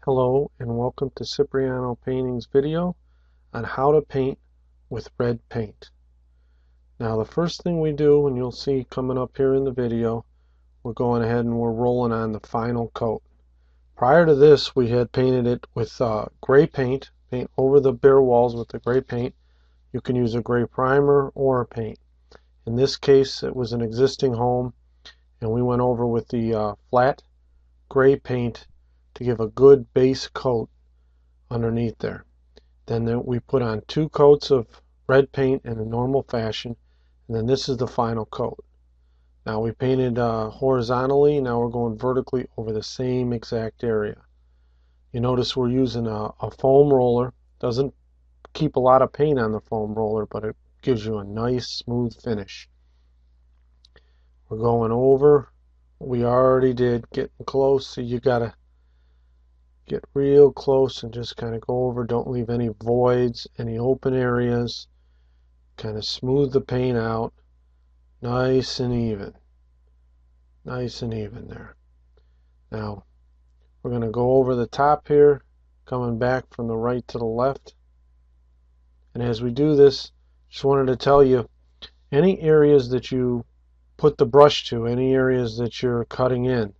Hello and welcome to Cipriano Painting's video on how to paint with red paint. Now the first thing we do, and you'll see coming up here in the video, we're going ahead and we're rolling on the final coat. Prior to this we had painted it with gray paint over the bare walls with the gray paint. You can use a gray primer or a paint. In this case it was an existing home and we went over with the flat gray paint to give a good base coat underneath there. Then we put on 2 coats of red paint in a normal fashion, and then this is the final coat. Now we painted horizontally, now we're going vertically over the same exact area. You notice we're using a foam roller. Doesn't keep a lot of paint on the foam roller, but it gives you a nice smooth finish. We're going over what we already did, getting close, so you gotta get real close and just kind of go over. Don't leave any voids, any open areas. Kind of smooth the paint out nice and even. Nice and even there. Now we're going to go over the top here, coming back from the right to the left. And as we do this, just wanted to tell you, any areas that you put the brush to, any areas that you're cutting in,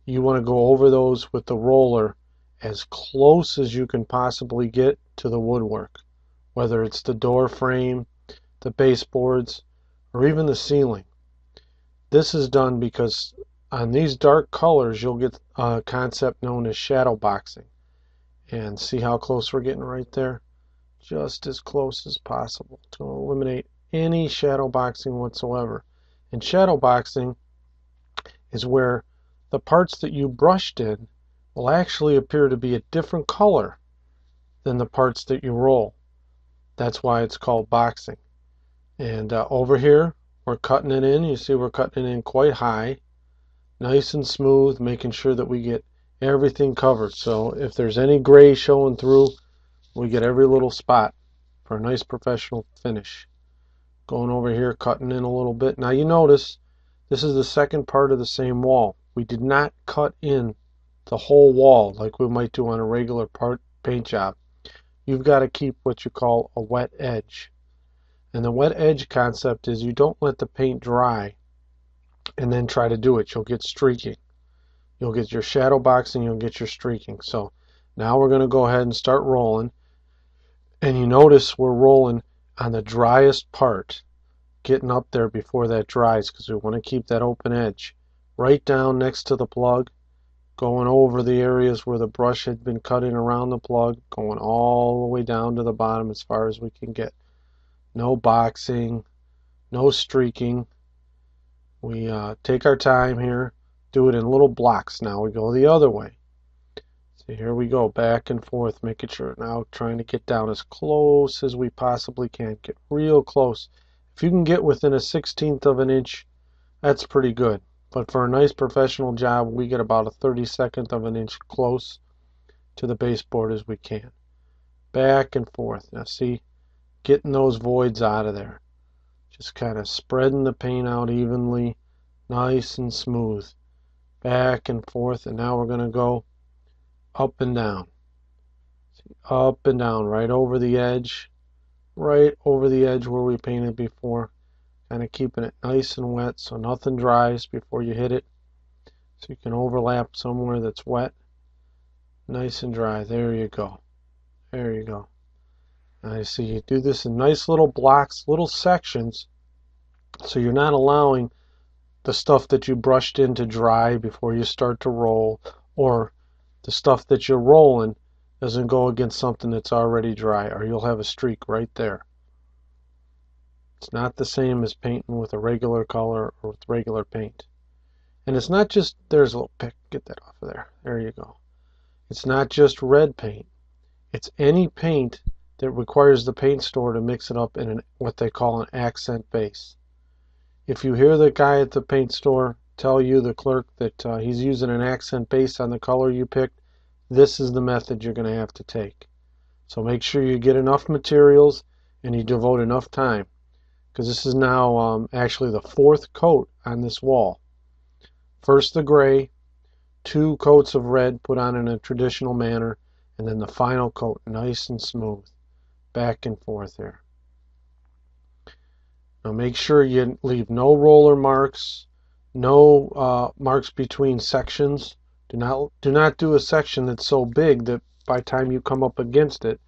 you want to go over those with the roller as close as you can possibly get to the woodwork, whether it's the door frame, the baseboards, or even the ceiling. This is done because on these dark colors you'll get a concept known as shadow boxing. And see how close we're getting right there? Just as close as possible to eliminate any shadow boxing whatsoever. And shadow boxing is where the parts that you brushed in will actually appear to be a different color than the parts that you roll. That's why it's called boxing. And over here we're cutting it in. You see we're cutting it in quite high, nice and smooth, making sure that we get everything covered. So if there's any gray showing through, we get every little spot for a nice professional finish. Going over here, cutting in a little bit. Now you notice this is the second part of the same wall. We did not cut in the whole wall like we might do on a regular paint job. You've got to keep what you call a wet edge. And the wet edge concept is you don't let the paint dry and then try to do it. You'll get streaking. You'll get your shadow boxing, you'll get your streaking. So now we're going to go ahead and start rolling. And you notice we're rolling on the driest part, getting up there before that dries, because we want to keep that open edge. Right down next to the plug, going over the areas where the brush had been cutting around the plug, going all the way down to the bottom as far as we can get. No boxing, no streaking. We take our time here, do it in little blocks. Now we go the other way. So here we go, back and forth, making sure, now trying to get down as close as we possibly can. Get real close. If you can get within a 1/16 of an inch, that's pretty good. But for a nice professional job, we get about a 32nd of an inch close to the baseboard as we can. Back and forth. Now see, getting those voids out of there. Just kind of spreading the paint out evenly, nice and smooth. Back and forth, and now we're going to go up and down. See, up and down, right over the edge. Right over the edge where we painted before. Kind of keeping it nice and wet so nothing dries before you hit it. So you can overlap somewhere that's wet. Nice and dry. There you go. There you go. I see you do this in nice little blocks, little sections, so you're not allowing the stuff that you brushed in to dry before you start to roll, or the stuff that you're rolling doesn't go against something that's already dry, or you'll have a streak right there. It's not the same as painting with a regular color or with regular paint. And it's not just, there's a little pick, get that off of there. There you go. It's not just red paint. It's any paint that requires the paint store to mix it up in what they call an accent base. If you hear the guy at the paint store tell you, the clerk, that he's using an accent base on the color you picked, this is the method you're going to have to take. So make sure you get enough materials and you devote enough time, because this is now actually the 4th coat on this wall. First the gray, 2 coats of red put on in a traditional manner, and then the final coat nice and smooth, back and forth here. Now make sure you leave no roller marks, no marks between sections. Do not do a section that's so big that by the time you come up against it,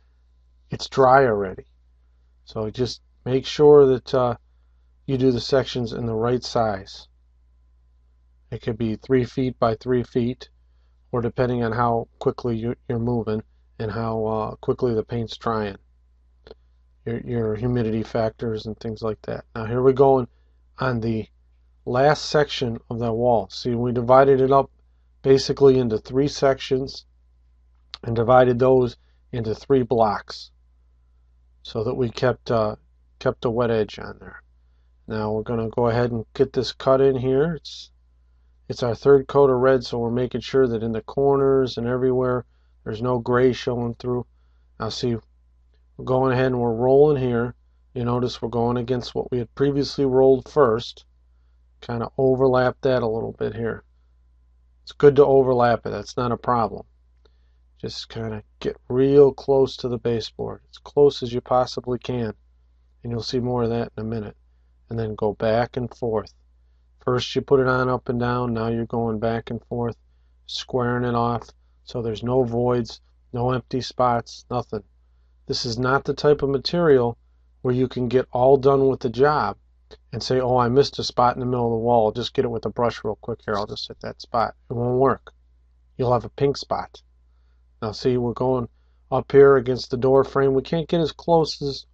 it's dry already. So just make sure that you do the sections in the right size. It could be 3 feet by 3 feet, or depending on how quickly you're moving and how quickly the paint's drying. Your humidity factors and things like that. Now here we're going on the last section of that wall. See, we divided it up basically into 3 sections and divided those into 3 blocks so that we kept a wet edge on there. Now we're going to go ahead and get this cut in here. It's our 3rd coat of red, so we're making sure that in the corners and everywhere there's no gray showing through. Now see, we're going ahead and we're rolling here. You notice we're going against what we had previously rolled first. Kind of overlap that a little bit here. It's good to overlap it. That's not a problem. Just kind of get real close to the baseboard, as close as you possibly can. And you'll see more of that in a minute. And then go back and forth. First you put it on up and down. Now you're going back and forth, squaring it off so there's no voids, no empty spots, nothing. This is not the type of material where you can get all done with the job and say, oh, I missed a spot in the middle of the wall. I'll just get it with a brush real quick here. I'll just hit that spot. It won't work. You'll have a pink spot. Now see, we're going up here against the door frame. We can't get as close as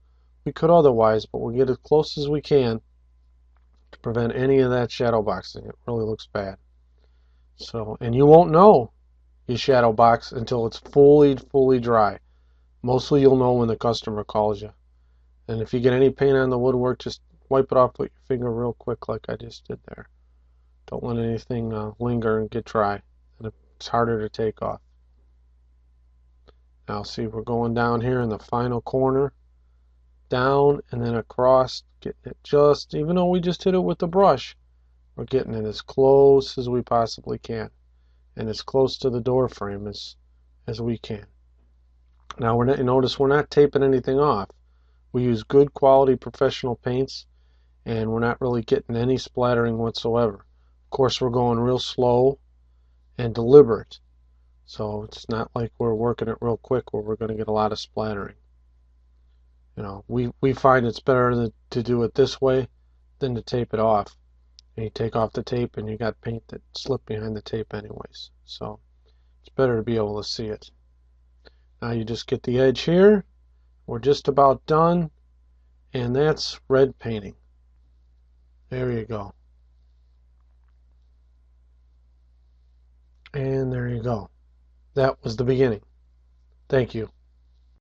we could otherwise, but we'll get as close as we can to prevent any of that shadow boxing. It really looks bad. So, and you won't know you shadow box until it's fully dry. Mostly you'll know when the customer calls you. And if you get any paint on the woodwork, just wipe it off with your finger real quick like I just did there. Don't let anything linger and get dry. And it's harder to take off. Now see, we're going down here in the final corner. Down and then across, getting it just, even though we just hit it with the brush, we're getting it as close as we possibly can. And as close to the door frame as we can. Now notice we're not taping anything off. We use good quality professional paints, and we're not really getting any splattering whatsoever. Of course, we're going real slow and deliberate, so it's not like we're working it real quick where we're going to get a lot of splattering. You know, we find it's better to do it this way than to tape it off. And you take off the tape and you got paint that slipped behind the tape anyways, so it's better to be able to see it. Now you just get the edge here. We're just about done, and that's red painting. There you go. And there you go. That was the beginning. Thank you.